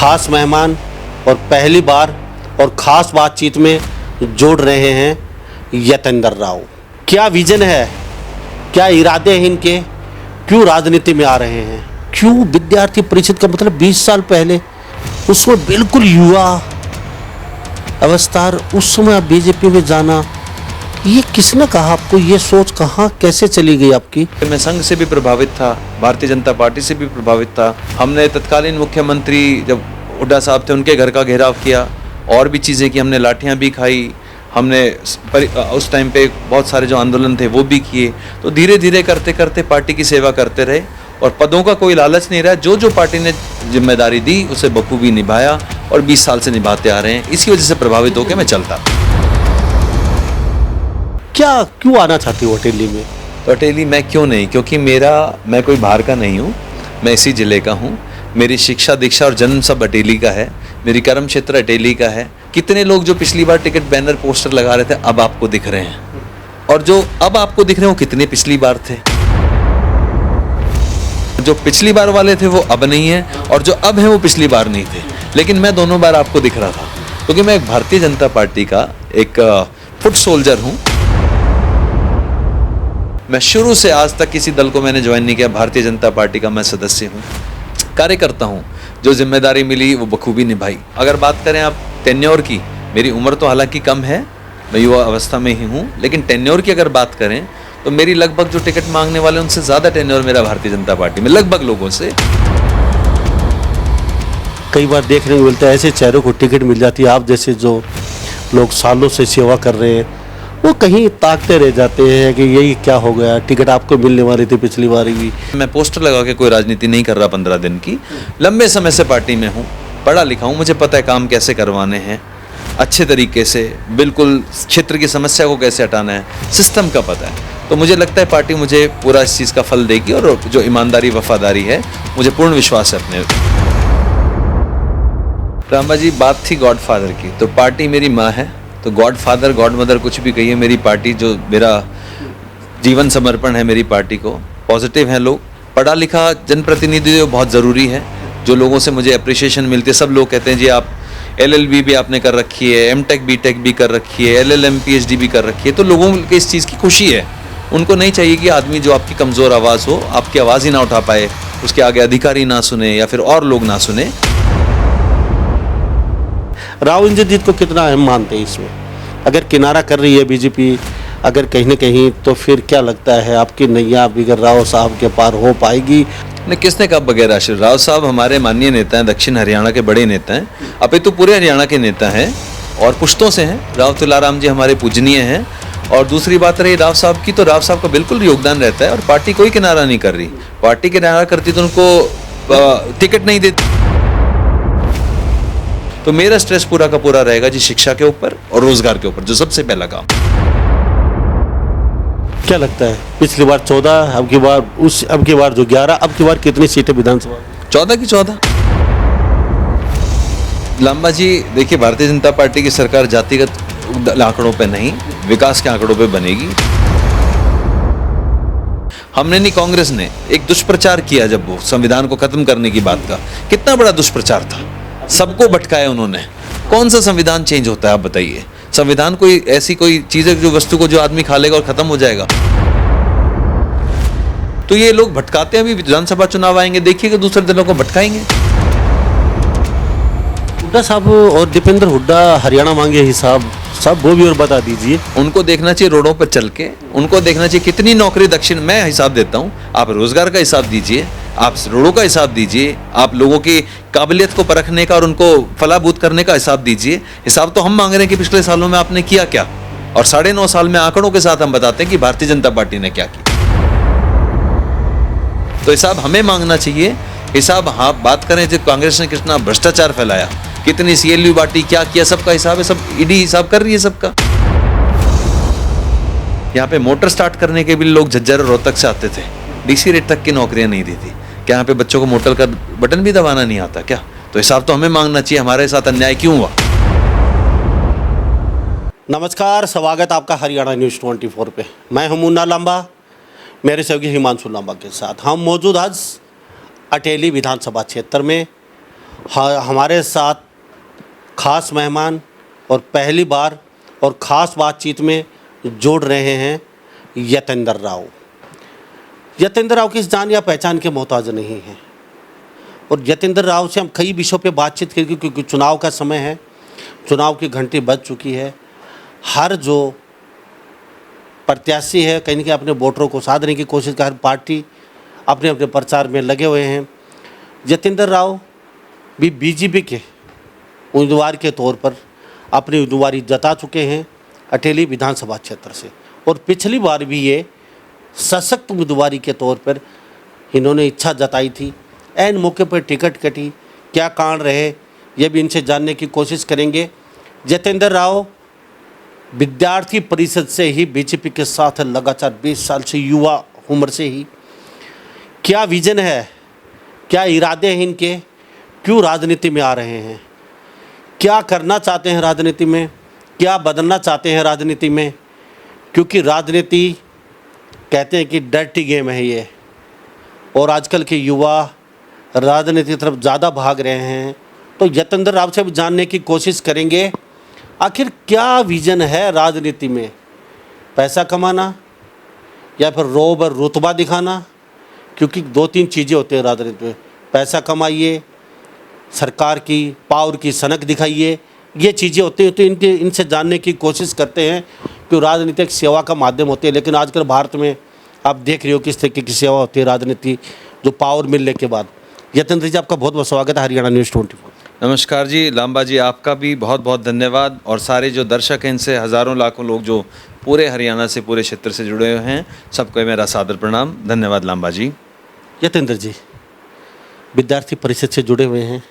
खास मेहमान और पहली बार और ख़ास बातचीत में जोड़ रहे हैं यतेंद्र राव। क्या विजन है, क्या इरादे हैं इनके, क्यों राजनीति में आ रहे हैं, क्यों विद्यार्थी परिषद का मतलब 20 साल पहले उसमें बिल्कुल युवा अवस्था, उस समय आप बीजेपी में जाना, ये किसने कहा आपको, ये सोच कहाँ कैसे चली गई आपकी? मैं संघ से भी प्रभावित था, भारतीय जनता पार्टी से भी प्रभावित था। हमने तत्कालीन मुख्यमंत्री जब हुड्डा साहब थे उनके घर का घेराव किया, और भी चीज़ें की, हमने लाठियाँ भी खाई, हमने उस टाइम पे बहुत सारे जो आंदोलन थे वो भी किए। तो धीरे धीरे करते करते पार्टी की सेवा करते रहे और पदों का कोई लालच नहीं रहा। जो जो पार्टी ने जिम्मेदारी दी उसे बखूबी निभाया और 20 साल से निभाते आ रहे हैं। इसी वजह से प्रभावित होकर मैं चलता। क्या क्यों आना चाहती हो अटेली में? तो अटेली मैं क्यों नहीं, क्योंकि मैं कोई बाहर का नहीं हूँ, मैं इसी ज़िले का हूँ। मेरी शिक्षा दीक्षा और जन्म सब अटेली का है, मेरी कर्म क्षेत्र अटेली का है। कितने लोग जो पिछली बार टिकट बैनर पोस्टर लगा रहे थे अब आपको दिख रहे हैं, और जो अब आपको दिख रहे हैं वो कितने पिछली बार थे। जो पिछली बार वाले थे वो अब नहीं है, और जो अब हैं वो पिछली बार नहीं थे। लेकिन मैं दोनों बार आपको दिख रहा था, क्योंकि मैं एक भारतीय जनता पार्टी का एक फुट सोल्जर हूँ। मैं शुरू से आज तक किसी दल को मैंने ज्वाइन नहीं किया। भारतीय जनता पार्टी का मैं सदस्य हूँ, कार्यकर्ता हूँ। जो जिम्मेदारी मिली वो बखूबी निभाई। अगर बात करें आप टेन्योर की, मेरी उम्र तो हालांकि कम है, मैं युवा अवस्था में ही हूँ, लेकिन टेन्योर की अगर बात करें तो मेरी लगभग जो टिकट मांगने वाले उनसे ज़्यादा टेन्योर मेरा भारतीय जनता पार्टी में, लगभग लोगों से। कई बार देखने को मिलता है ऐसे चेहरों को टिकट मिल जाती है, आप जैसे जो लोग सालों से सेवा कर रहे हैं वो कहीं ताकते रह जाते हैं कि यही क्या हो गया, टिकट आपको मिलने वाली थी पिछली बार भी। मैं पोस्टर लगा के कोई राजनीति नहीं कर रहा 15 दिन की, लंबे समय से पार्टी में हूँ, पढ़ा लिखा हूँ, मुझे पता है काम कैसे करवाने हैं अच्छे तरीके से, बिल्कुल क्षेत्र की समस्या को कैसे हटाना है, सिस्टम का पता है। तो मुझे लगता है पार्टी मुझे पूरा इस चीज़ का फल देगी, और जो ईमानदारी वफादारी है मुझे पूर्ण विश्वास है अपने। रामा जी, बात थी गॉडफादर की, तो पार्टी मेरी माँ है, तो गॉडफादर गॉड मदर कुछ भी कहिए, मेरी पार्टी जो मेरा जीवन समर्पण है मेरी पार्टी को। पॉजिटिव हैं लोग, पढ़ा लिखा जनप्रतिनिधि बहुत ज़रूरी है। जो लोगों से मुझे अप्रिशिएशन मिलती है, सब लोग कहते हैं जी आप LLB भी आपने कर रखी है, M.Tech B.Tech भी कर रखी है, LLM PhD भी कर रखी है। तो लोगों को इस चीज़ की खुशी है। उनको नहीं चाहिए कि आदमी जो आपकी कमज़ोर आवाज़ हो, आपकी आवाज़ ही ना उठा पाए, उसके आगे अधिकारी ना सुने या फिर और लोग ना सुने। राव इंद्रजीत को कितना अहम मानते हैं इसमें? अगर किनारा कर रही है बीजेपी अगर कहीं ना कहीं, तो फिर क्या लगता है आपकी नैया बिगर राव साहब के पार हो पाएगी? ने किसने कहा बगैर आशीर्वाद? राव साहब हमारे माननीय नेता हैं, दक्षिण हरियाणा के बड़े नेता हैं, अपितु पूरे हरियाणा के नेता हैं और पुश्तों से हैं। राव तुलाराम जी हमारे पूजनीय हैं। और दूसरी बात रही राव साहब की, तो राव साहब का बिल्कुल योगदान रहता है, और पार्टी कोई किनारा नहीं कर रही। पार्टी किनारा करती तो उनको टिकट नहीं देती। तो मेरा स्ट्रेस पूरा का पूरा रहेगा जी शिक्षा के ऊपर और रोजगार के ऊपर, जो सबसे पहला काम। क्या लगता है पिछली बार 14, अब की बार जो 11, अब की बार कितनी सीटें विधानसभा? 14 की 14। लांबा जी देखिए, भारतीय जनता पार्टी की सरकार जातिगत आंकड़ों पे नहीं, विकास के आंकड़ों पे बनेगी। हमने नहीं, कांग्रेस ने एक दुष्प्रचार किया जब वो संविधान को खत्म करने की बात का। कितना बड़ा दुष्प्रचार था, सबको भटकाया उन्होंने। कौन सा संविधान चेंज होता है आप बताइए? संविधान कोई ऐसी कोई चीज है जो वस्तु को जो आदमी खा लेगा और खत्म हो जाएगा? तो ये लोग भटकाते हैं। अभी विधानसभा चुनाव आएंगे, देखिएगा दूसरे दलों को भटकाएंगे। हुड्डा साहब और दीपेंद्र हुड्डा हरियाणा मांगे हिसाब, सब वो भी और बता दीजिए। उनको देखना चाहिए रोडों पर चल के, उनको देखना चाहिए कितनी नौकरी दक्षिण, मैं हिसाब देता हूँ, आप रोजगार का हिसाब दीजिए, आप रोडों का हिसाब दीजिए, आप लोगों की काबिलियत को परखने का और उनको फलाबूत करने का हिसाब दीजिए। हिसाब तो हम मांग रहे हैं कि पिछले सालों में आपने किया क्या, और 9.5 साल में आंकड़ों के साथ हम बताते हैं कि भारतीय जनता पार्टी ने क्या किया। तो हिसाब हमें मांगना चाहिए। हिसाब हाँ बात करें जो कांग्रेस ने कितना भ्रष्टाचार फैलाया, कितनी CLU बांटी, क्या किया, सबका हिसाब है, सब ईडी हिसाब कर रही है सबका। यहाँ पे मोटर स्टार्ट करने के भी लोग झज्जर और रोहतक से आते थे, DC रेट तक की नौकरियां नहीं दी थी। क्या यहाँ पे बच्चों को मोटर का बटन भी दबाना नहीं आता क्या? तो हिसाब तो हमें मांगना चाहिए, हमारे साथ अन्याय क्यों हुआ। नमस्कार, स्वागत आपका हरियाणा न्यूज़ 24 पे। मैं हूं मुन्ना लांबा, मेरे सहयोगी हिमांशु लांबा के साथ हम मौजूद आज अटेली विधानसभा क्षेत्र में, हाँ, हमारे साथ खास मेहमान और पहली बार और ख़ास बातचीत में जोड़ रहे हैं यतेंद्र राव। यतेंद्र राव किस जान या पहचान के मोहताज नहीं हैं और यतेंद्र राव से हम कई विषयों पे बातचीत करेंगे क्योंकि चुनाव का समय है, चुनाव की घंटी बज चुकी है। हर जो प्रत्याशी है कहीं न कहीं अपने वोटरों को साधने की कोशिश कर, हर पार्टी अपने अपने प्रचार में लगे हुए हैं। यतेंद्र राव भी बीजेपी के उम्मीदवार के तौर पर अपनी उम्मीदवारी जता चुके हैं अटेली विधानसभा क्षेत्र से और पिछली बार भी ये सशक्त उम्मीदवारी के तौर पर इन्होंने इच्छा जताई थी। ऐन मौके पर टिकट कटी, क्या कारण रहे ये भी इनसे जानने की कोशिश करेंगे। यतेंद्र राव विद्यार्थी परिषद से ही बीजेपी के साथ लगातार 20 साल से युवा उम्र से ही, क्या विजन है, क्या इरादे हैं इनके, क्यों राजनीति में आ रहे हैं, क्या करना चाहते हैं राजनीति में, क्या बदलना चाहते हैं राजनीति में, क्योंकि राजनीति कहते हैं कि डर्टी गेम है ये और आजकल के युवा राजनीति की तरफ ज़्यादा भाग रहे हैं। तो यतेंद्र राव से भी जानने की कोशिश करेंगे आखिर क्या विजन है राजनीति में, पैसा कमाना या फिर रोब और रुतबा दिखाना, क्योंकि 2-3 चीज़ें होती हैं राजनीति में, पैसा कमाइए, सरकार की पावर की सनक दिखाइए, ये चीज़ें होती हैं। तो इनसे जानने की कोशिश करते हैं कि राजनीति एक सेवा का माध्यम होती है, लेकिन आजकल भारत में आप देख रहे हो किस तरीके की सेवा होती है राजनीति जो पावर मिलने के बाद। यतेंद्र जी, आपका बहुत बहुत स्वागत है हरियाणा न्यूज़ 24। नमस्कार जी, लांबा जी, आपका भी बहुत बहुत धन्यवाद और सारे जो दर्शक हैं इनसे हज़ारों लाखों लोग जो पूरे हरियाणा से, पूरे क्षेत्र से जुड़े हुए हैं, सबको मेरा सादर प्रणाम। धन्यवाद लांबा जी। यतेंद्र जी विद्यार्थी परिषद से जुड़े हुए हैं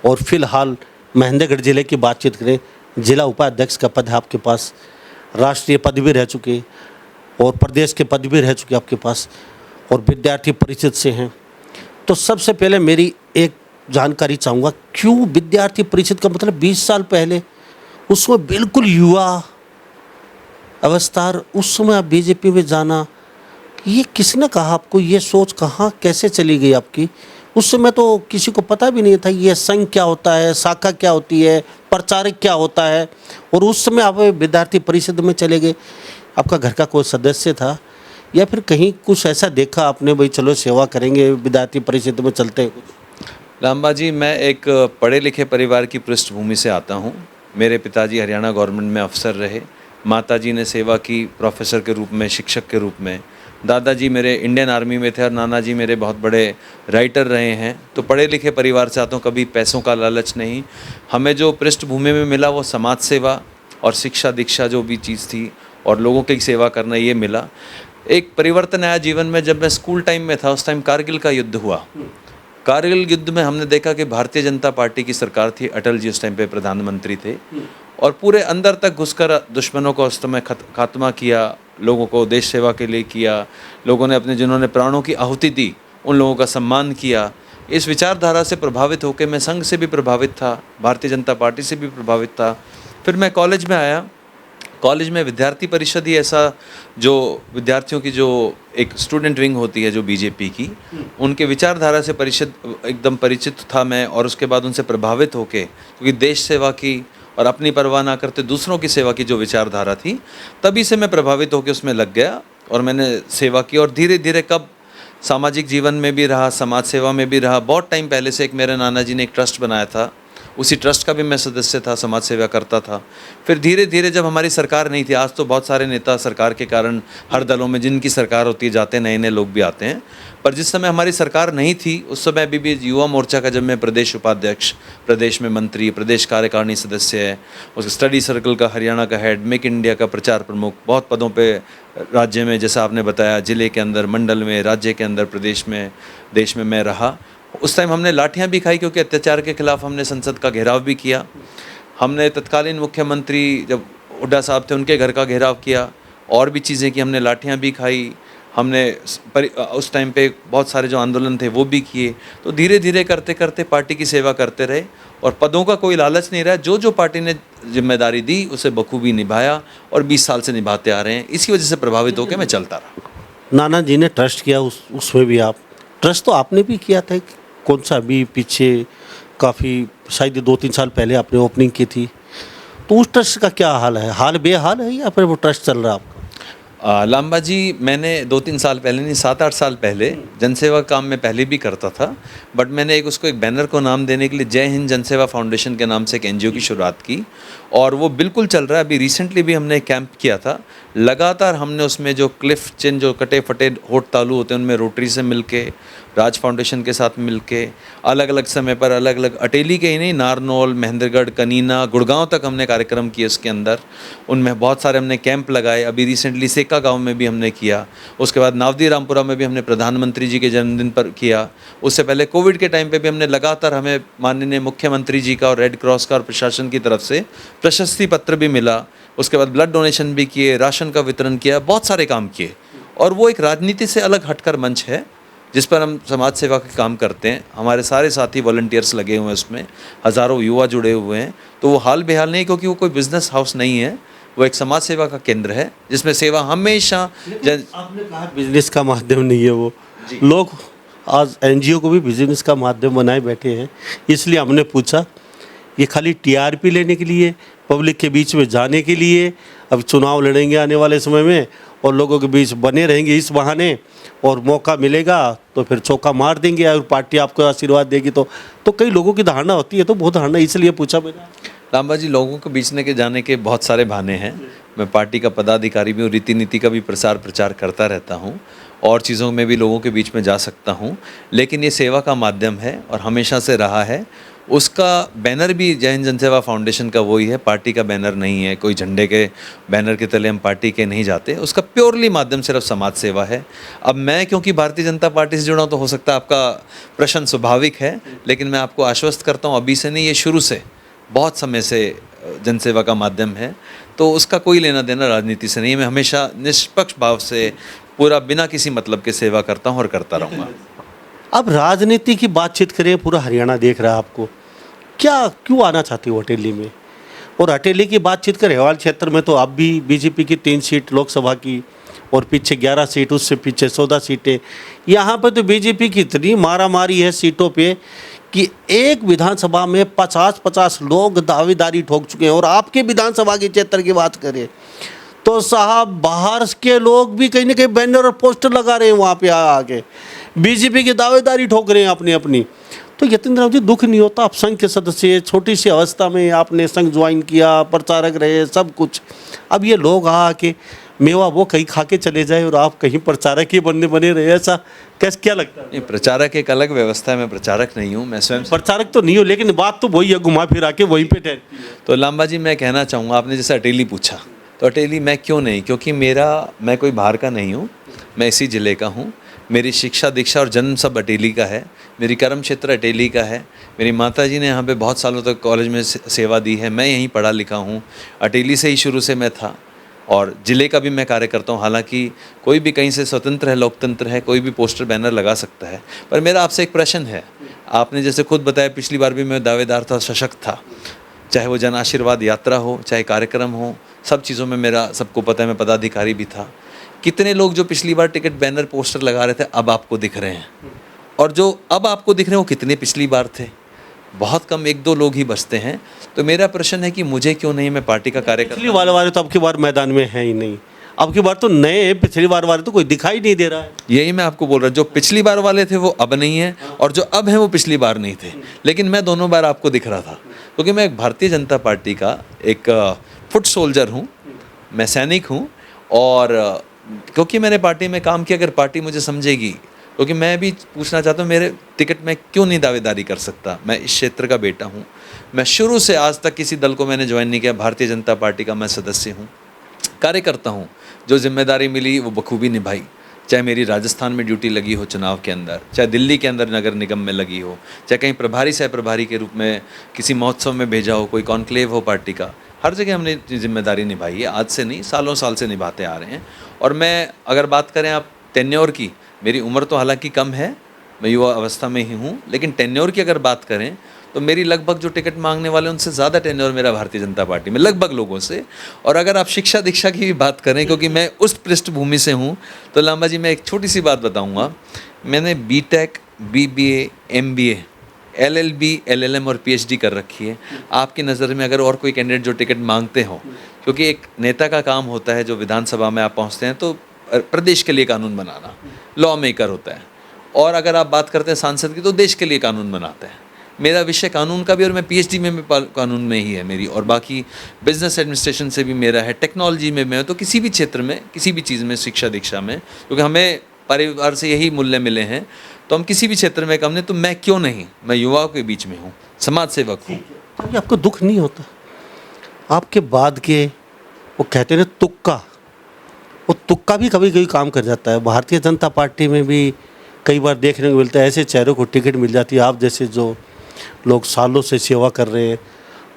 और फिलहाल महेंद्रगढ़ जिले की बातचीत करें, जिला उपाध्यक्ष का पद है आपके पास, राष्ट्रीय पद भी रह चुके और प्रदेश के पद भी रह चुके आपके पास और विद्यार्थी परिषद से हैं। तो सबसे पहले मेरी एक जानकारी चाहूँगा, क्यों विद्यार्थी परिषद का मतलब 20 साल पहले उसमें बिल्कुल युवा अवस्था, उस समय आप बीजेपी में जाना, ये किसने कहा आपको, ये सोच कहाँ कैसे चली गई आपकी? उस समय तो किसी को पता भी नहीं था ये संघ क्या होता है, शाखा क्या होती है, प्रचारक क्या होता है, और उस समय आप विद्यार्थी परिषद में चले गए। आपका घर का कोई सदस्य था या फिर कहीं कुछ ऐसा देखा आपने, भाई चलो सेवा करेंगे विद्यार्थी परिषद में चलते हैं? लांबा जी, मैं एक पढ़े लिखे परिवार की पृष्ठभूमि से आता हूँ। मेरे पिताजी हरियाणा गवर्नमेंट में अफसर रहे, माताजी ने सेवा की प्रोफेसर के रूप में, शिक्षक के रूप में, दादाजी मेरे इंडियन आर्मी में थे और नाना जी मेरे बहुत बड़े राइटर रहे हैं। तो पढ़े लिखे परिवार से आता हूँ, कभी पैसों का लालच नहीं। हमें जो पृष्ठभूमि में मिला वो समाज सेवा और शिक्षा दीक्षा जो भी चीज़ थी और लोगों की सेवा करना, ये मिला। एक परिवर्तन आया जीवन में जब मैं स्कूल टाइम में था। उस टाइम कारगिल का युद्ध हुआ। कारगिल युद्ध में हमने देखा कि भारतीय जनता पार्टी की सरकार थी, अटल जी उस टाइम पे प्रधानमंत्री थे और पूरे अंदर तक घुसकर दुश्मनों को उस समय खात्मा किया, लोगों को देश सेवा के लिए किया। लोगों ने अपने, जिन्होंने प्राणों की आहुति दी, उन लोगों का सम्मान किया। इस विचारधारा से प्रभावित होकर मैं संघ से भी प्रभावित था, भारतीय जनता पार्टी से भी प्रभावित था। फिर मैं कॉलेज में आया। कॉलेज में विद्यार्थी परिषद ही ऐसा, जो विद्यार्थियों की जो एक स्टूडेंट विंग होती है जो बीजेपी की, उनके विचारधारा से परिषद एकदम परिचित था मैं। और उसके बाद उनसे प्रभावित होके, क्योंकि देश सेवा की और अपनी परवाह ना करते दूसरों की सेवा की जो विचारधारा थी, तभी से मैं प्रभावित होकर उसमें लग गया और मैंने सेवा की। और धीरे धीरे कब सामाजिक जीवन में भी रहा, समाज सेवा में भी रहा। बहुत टाइम पहले से एक मेरे नाना जी ने एक ट्रस्ट बनाया था, उसी ट्रस्ट का भी मैं सदस्य था, समाज सेवा करता था। फिर धीरे धीरे जब हमारी सरकार नहीं थी, आज तो बहुत सारे नेता सरकार के कारण हर दलों में जिनकी सरकार होती है जाते हैं, नए नए लोग भी आते हैं, पर जिस समय हमारी सरकार नहीं थी उस समय अभी भी युवा मोर्चा का जब मैं प्रदेश उपाध्यक्ष, प्रदेश में मंत्री, प्रदेश कार्यकारिणी सदस्य है, उस स्टडी सर्कल का हरियाणा का हेड, मेक इंडिया का प्रचार प्रमुख, बहुत पदों पे राज्य में, जैसा आपने बताया, जिले के अंदर, मंडल में, राज्य के अंदर, प्रदेश में, देश में मैं रहा। उस टाइम हमने लाठियां भी खाई क्योंकि अत्याचार के खिलाफ हमने संसद का घेराव भी किया। हमने तत्कालीन मुख्यमंत्री जब हुड्डा साहब थे उनके घर का घेराव किया, और भी चीज़ें की, हमने लाठियां भी खाई। हमने उस टाइम पे बहुत सारे जो आंदोलन थे वो भी किए। तो धीरे धीरे करते करते पार्टी की सेवा करते रहे और पदों का कोई लालच नहीं रहा। जो जो पार्टी ने जिम्मेदारी दी उसे बखूबी निभाया और 20 साल से निभाते आ रहे हैं। इसी वजह से प्रभावित होकर मैं चलता रहा। नाना जी ने ट्रस्ट किया, उसमें भी आप ट्रस्ट तो आपने भी किया था, कौन सा अभी पीछे काफ़ी शायद 2-3 साल पहले आपने ओपनिंग की थी, तो उस ट्रस्ट का क्या हाल है? हाल बेहाल है या फिर वो ट्रस्ट चल रहा है आपका? लांबा जी, मैंने 2-3 साल पहले नहीं, 7-8 साल पहले जनसेवा काम में पहले भी करता था, बट मैंने उसको एक बैनर को नाम देने के लिए जय हिंद जनसेवा फाउंडेशन के नाम से एक एनजीओ की शुरुआत की, और वो बिल्कुल चल रहा है। अभी रिसेंटली भी हमने एक कैंप किया था। लगातार हमने उसमें जो क्लिफ चिन, जो कटे फटे होठ तालू होते हैं, उनमें रोटरी से मिलके, राज फाउंडेशन के साथ मिलके, अलग अलग समय पर अलग अलग, अटेली के ही नहीं, नारनौल, महेंद्रगढ़, कनीना, गुड़गांव तक हमने कार्यक्रम किए उसके अंदर। उनमें बहुत सारे हमने कैंप लगाए। अभी रिसेंटली सेका गांव में भी हमने किया। उसके बाद नावदी रामपुरा में भी हमने प्रधानमंत्री जी के जन्मदिन पर किया। उससे पहले कोविड के टाइम पे भी हमने लगातार, हमें माननीय मुख्यमंत्री जी का और रेड क्रॉस का और प्रशासन की तरफ से प्रशस्ति पत्र भी मिला। उसके बाद ब्लड डोनेशन भी किए, राशन का वितरण किया, बहुत सारे काम किए। और वो एक राजनीति से अलग हटकर मंच है जिस पर हम समाज सेवा के काम करते हैं। हमारे सारे साथी वॉलंटियर्स लगे हुए हैं उसमें, हज़ारों युवा जुड़े हुए हैं। तो वो हाल बेहाल नहीं, क्योंकि वो कोई बिजनेस हाउस नहीं है, वो एक समाज सेवा का केंद्र है जिसमें सेवा हमेशा आपने कहा बिजनेस का माध्यम नहीं है वो। लोग आज एनजीओ को भी बिजनेस का माध्यम बनाए बैठे हैं, इसलिए हमने पूछा ये खाली टीआरपी लेने के लिए, पब्लिक के बीच में जाने के लिए, अब चुनाव लड़ेंगे आने वाले समय में और लोगों के बीच बने रहेंगे इस बहाने, और मौका मिलेगा तो फिर चौका मार देंगे और पार्टी आपको आशीर्वाद देगी। तो कई लोगों की धारणा होती है, तो बहुत धारणा, इसलिए पूछा मैंने। लांबा जी, लोगों को बीचने के जाने के बहुत सारे बहाने हैं। मैं पार्टी का पदाधिकारी भी हूँ, रीति नीति का भी प्रचार करता रहता हूँ, और चीज़ों में भी लोगों के बीच में जा सकता हूँ। लेकिन ये सेवा का माध्यम है और हमेशा से रहा है। उसका बैनर भी जय हिंद जनसेवा फाउंडेशन का वही है, पार्टी का बैनर नहीं है। कोई झंडे के बैनर के तले हम पार्टी के नहीं जाते। उसका प्योरली माध्यम सिर्फ समाज सेवा है। अब मैं क्योंकि भारतीय जनता पार्टी से जुड़ा हूँ, तो हो सकता है आपका प्रश्न स्वाभाविक है, लेकिन मैं आपको आश्वस्त करता हूँ, अभी से नहीं, ये शुरू से बहुत समय से जनसेवा का माध्यम है। तो उसका कोई लेना देना राजनीति से नहीं है। मैं हमेशा निष्पक्ष भाव से, पूरा बिना किसी मतलब के सेवा करता हूँ और करता रहूँगा। अब राजनीति की बातचीत करें, पूरा हरियाणा देख रहा है आपको, क्या क्यों आना चाहती हो अटेली में? और अटेली की बातचीत करें, रेवाल क्षेत्र में तो अब भी बीजेपी की 3 सीट लोकसभा की, और पीछे 11 सीट, उससे पीछे 14 सीटें। यहाँ पर तो बीजेपी की इतनी मारामारी है सीटों पे कि एक विधानसभा में 50-50 लोग दावेदारी ठोक चुके हैं। और आपके विधानसभा के क्षेत्र की बात करें तो साहब, बाहर के लोग भी कहीं ना कहीं बैनर और पोस्टर लगा रहे हैं वहाँ पे आके, बीजेपी की दावेदारी ठोक रहे हैं अपनी अपनी। तो यतीन्द्र राव जी, दुख नहीं होता? आप संघ के सदस्य, छोटी सी अवस्था में आपने संघ ज्वाइन किया, प्रचारक रहे, सब कुछ। अब ये लोग आके मेवा वो कहीं खा के चले जाए और आप कहीं प्रचारक ही बने रहे, ऐसा कैसे, क्या लगता है? नहीं, प्रचारक एक अलग व्यवस्था है, मैं प्रचारक नहीं हूँ। मैं स्वयं प्रचारक तो नहीं हो, लेकिन बात तो वही है, घुमा फिरा के वहीं पे ठहरती है। तो लांबा जी, मैं कहना चाहूँगा, आपने जैसे अटेली पूछा, तो अटेली मैं क्यों नहीं, क्योंकि मैं कोई बाहर का नहीं हूँ, मैं इसी ज़िले का हूँ। मेरी शिक्षा दीक्षा और जन्म सब अटेली का है। मेरी कर्म क्षेत्र अटेली का है। मेरी माताजी ने यहाँ पे बहुत सालों तक कॉलेज में सेवा दी है। मैं यहीं पढ़ा लिखा हूँ, अटेली से ही शुरू से मैं था, और ज़िले का भी मैं कार्य करता हूँ। हालांकि कोई भी कहीं से स्वतंत्र है, लोकतंत्र है, कोई भी पोस्टर बैनर लगा सकता है। पर मेरा आपसे एक प्रश्न है। आपने जैसे खुद बताया, पिछली बार भी मैं दावेदार था, सशक्त था, चाहे वो जन आशीर्वाद यात्रा हो, चाहे कार्यक्रम हो, सब चीज़ों में मेरा, सबको पता है, मैं पदाधिकारी भी था। कितने लोग जो पिछली बार टिकट बैनर पोस्टर लगा रहे थे, अब आपको दिख रहे हैं? और जो अब आपको दिख रहे हैं, वो कितने पिछली बार थे? बहुत कम, 1-2 लोग ही बचते हैं। तो मेरा प्रश्न है कि मुझे क्यों नहीं, मैं पार्टी का कार्य पिछली बार वाले तो अब की बार मैदान में है ही नहीं, अब की बार तो नए, पिछली बार वाले तो कोई दिखाई नहीं दे रहा है। यही मैं आपको बोल रहा हूँ, जो पिछली बार वाले थे वो अब नहीं है, और जो अब हैं वो पिछली बार नहीं थे। लेकिन मैं दोनों बार आपको दिख रहा था, क्योंकि मैं एक भारतीय जनता पार्टी का एक फुट सोल्जर हूँ, मैं सैनिक हूँ। और क्योंकि मैंने पार्टी में काम किया, अगर पार्टी मुझे समझेगी, क्योंकि मैं भी पूछना चाहता हूँ, मेरे टिकट में क्यों नहीं दावेदारी कर सकता? मैं इस क्षेत्र का बेटा हूँ। मैं शुरू से आज तक किसी दल को मैंने ज्वाइन नहीं किया। भारतीय जनता पार्टी का मैं सदस्य हूँ, कार्य करता हूँ। जो जिम्मेदारी मिली वो बखूबी निभाई, चाहे मेरी राजस्थान में ड्यूटी लगी हो चुनाव के अंदर, चाहे दिल्ली के अंदर नगर निगम में लगी हो, चाहे कहीं प्रभारी सह प्रभारी के रूप में किसी महोत्सव में भेजा हो, कोई कॉन्क्लेव हो पार्टी का, हर जगह हमने जिम्मेदारी निभाई है। आज से नहीं, सालों साल से निभाते आ रहे हैं। और मैं अगर बात करें आप टेन्योर की, मेरी उम्र तो हालांकि कम है, मैं युवा अवस्था में ही हूँ, लेकिन टेन्योर की अगर बात करें तो मेरी लगभग जो टिकट मांगने वाले उनसे ज़्यादा टेन्योर मेरा भारतीय जनता पार्टी में, लगभग लोगों से। और अगर आप शिक्षा दीक्षा की भी बात करें, क्योंकि मैं उस पृष्ठभूमि से हूँ, तो लांबा जी मैं एक छोटी सी बात बताऊँगा। मैंने BTech, BBA, MBA LLB, LLM और PhD कर रखी है। आपकी नज़र में अगर और कोई कैंडिडेट जो टिकट मांगते हो, क्योंकि एक नेता का काम होता है जो विधानसभा में आप पहुंचते हैं तो प्रदेश के लिए कानून बनाना, लॉ मेकर होता है, और अगर आप बात करते हैं सांसद की तो देश के लिए कानून बनाते हैं। मेरा विषय कानून का भी, और मैं PhD में भी कानून में ही है मेरी, और बाकी बिजनेस एडमिनिस्ट्रेशन से भी मेरा है, टेक्नोलॉजी में मैं, तो किसी भी क्षेत्र में, किसी भी चीज़ में, शिक्षा दीक्षा में, क्योंकि हमें परिवार से यही मूल्य मिले हैं, तो हम किसी भी क्षेत्र में कम नहीं, तो मैं क्यों नहीं, मैं युवाओं के बीच में हूँ, समाज सेवक हूँ। कभी आपको दुख नहीं होता आपके बाद के, वो कहते हैं ना तुक्का, वो तुक्का भी कभी कभी काम कर जाता है। भारतीय जनता पार्टी में भी कई बार देखने को मिलता है ऐसे चेहरों को टिकट मिल जाती है, आप जैसे जो लोग सालों से सेवा कर रहे हैं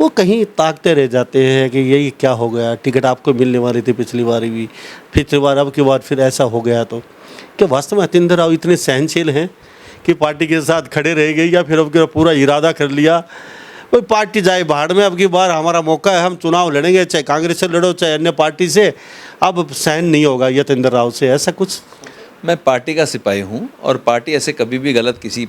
वो कहीं ताकते रह जाते हैं कि यही क्या हो गया, टिकट आपको मिलने वाली थी पिछली बार भी, पिछली बार, अब की बार फिर ऐसा हो गया। तो क्या वास्तव में यतीन्द्र राव इतने सहनशील हैं कि पार्टी के साथ खड़े रह गए, या फिर अब की पूरा इरादा कर लिया कोई पार्टी जाए भाड़ में, अब की बार हमारा मौका है, हम चुनाव लड़ेंगे, चाहे कांग्रेस से लड़ो चाहे अन्य पार्टी से, अब सहन नहीं होगा यतीन्द्र राव से, ऐसा कुछ? मैं पार्टी का सिपाही हूँ, और पार्टी ऐसे कभी भी गलत किसी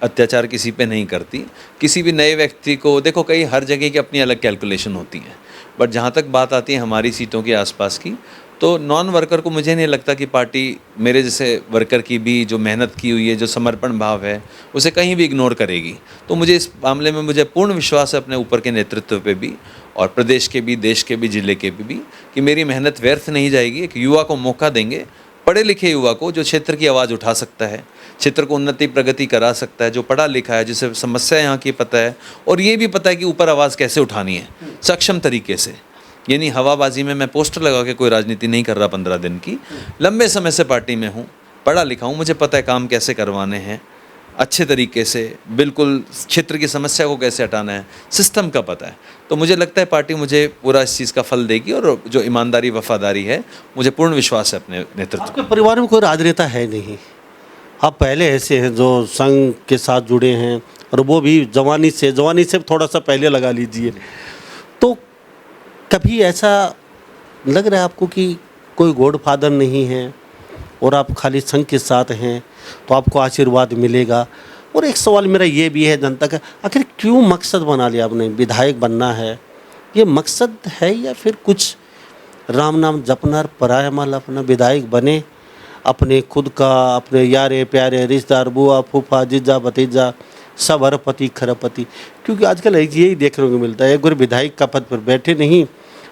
अत्याचार किसी पे नहीं करती। किसी भी नए व्यक्ति को देखो, कई हर जगह की अपनी अलग कैलकुलेशन होती हैं, बट जहाँ तक बात आती है हमारी सीटों के आसपास की, तो नॉन वर्कर को मुझे नहीं लगता कि पार्टी मेरे जैसे वर्कर की भी जो मेहनत की हुई है, जो समर्पण भाव है, उसे कहीं भी इग्नोर करेगी। तो मुझे इस मामले में मुझे पूर्ण विश्वास है अपने ऊपर के नेतृत्व पे भी, और प्रदेश के भी, देश के भी, जिले के भी, कि मेरी मेहनत व्यर्थ नहीं जाएगी। एक युवा को मौका देंगे, पढ़े लिखे युवा को, जो क्षेत्र की आवाज़ उठा सकता है, क्षेत्र को उन्नति प्रगति करा सकता है, जो पढ़ा लिखा है, जिसे समस्या यहाँ की पता है, और ये भी पता है कि ऊपर आवाज़ कैसे उठानी है सक्षम तरीके से। यानी हवाबाजी में मैं पोस्टर लगा के कोई राजनीति नहीं कर रहा 15 दिन की, लंबे समय से पार्टी में हूँ, पढ़ा लिखा हूँ, मुझे पता है काम कैसे करवाने हैं अच्छे तरीके से, बिल्कुल क्षेत्र की समस्या को कैसे हटाना है, सिस्टम का पता है। तो मुझे लगता है पार्टी मुझे पूरा इस चीज़ का फल देगी, और जो ईमानदारी वफादारी है, मुझे पूर्ण विश्वास है अपने नेतृत्व। आपके परिवार में कोई राजनेता है नहीं, आप पहले ऐसे हैं जो संघ के साथ जुड़े हैं, और वो भी जवानी से थोड़ा सा पहले लगा लीजिए, तो कभी ऐसा लग रहा है आपको कि कोई गॉडफादर नहीं है और आप खाली संघ के साथ हैं तो आपको आशीर्वाद मिलेगा? और एक सवाल मेरा ये भी है जनता का, आखिर क्यों मकसद बना लिया आपने, विधायक बनना है, ये मकसद है या फिर कुछ राम नाम जपना और पराया माल अपना? विधायक बने, अपने खुद का, अपने यारे प्यारे रिश्तेदार, बुआ फूफा जीजा भतीजा सब अरबपति खरबपति, क्योंकि आजकल यही देखने को मिलता है, एक बार विधायक का पद पर बैठे नहीं,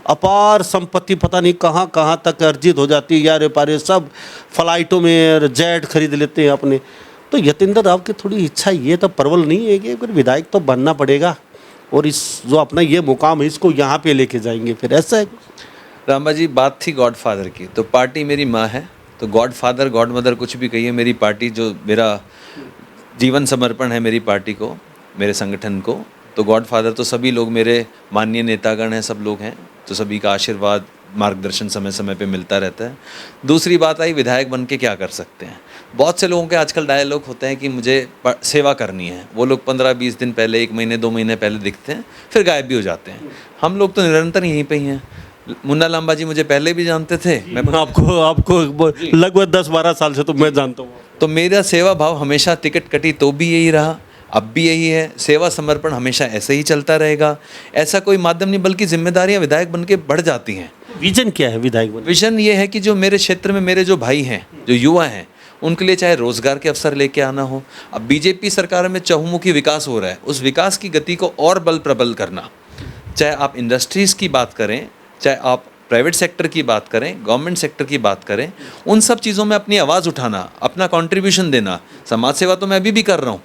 अपार संपत्ति पता नहीं कहाँ कहाँ तक अर्जित हो जाती है, यारे पारे सब फ्लाइटों में जेट खरीद लेते हैं अपने। तो यतीन्द्र राव की थोड़ी इच्छा ये तो प्रबल नहीं है कि अगर विधायक तो बनना पड़ेगा, और इस जो अपना ये मुकाम है इसको यहाँ पे लेके जाएंगे, फिर ऐसा है? रामा जी, बात थी गॉडफादर की, तो पार्टी मेरी माँ है, तो गॉडफादर गॉड मदर कुछ भी कहिए, मेरी पार्टी जो मेरा जीवन समर्पण है मेरी पार्टी को, मेरे संगठन को, तो गॉडफादर तो सभी लोग मेरे माननीय नेतागण हैं, सब लोग हैं, तो सभी का आशीर्वाद मार्गदर्शन समय समय पे मिलता रहता है। दूसरी बात आई, विधायक बन के क्या कर सकते हैं? बहुत से लोगों के आजकल डायलॉग होते हैं कि मुझे सेवा करनी है, वो लोग 15-20 दिन पहले, 1 महीने 2 महीने पहले दिखते हैं, फिर गायब भी हो जाते हैं। हम लोग तो निरंतर यहीं पे ही हैं। मुन्ना लांबा जी मुझे पहले भी जानते थे, मैं आपको लगभग 10-12 साल से तो मैं जानता हूँ, तो मेरा सेवा भाव हमेशा, टिकट कटी तो भी यही रहा, अब भी यही है, सेवा समर्पण हमेशा ऐसे ही चलता रहेगा। ऐसा कोई माध्यम नहीं, बल्कि जिम्मेदारियां विधायक बन के बढ़ जाती हैं। विजन क्या है विधायक बन? विजन ये है कि जो मेरे क्षेत्र में मेरे जो भाई हैं, जो युवा हैं, उनके लिए चाहे रोजगार के अवसर लेके आना हो, अब बीजेपी सरकार में चहुमुखी विकास हो रहा है, उस विकास की गति को और बल प्रबल करना, चाहे आप इंडस्ट्रीज़ की बात करें, चाहे आप प्राइवेट सेक्टर की बात करें, गवर्नमेंट सेक्टर की बात करें, उन सब चीज़ों में अपनी आवाज़ उठाना, अपना कंट्रीब्यूशन देना। समाज सेवा तो मैं अभी भी कर रहा हूँ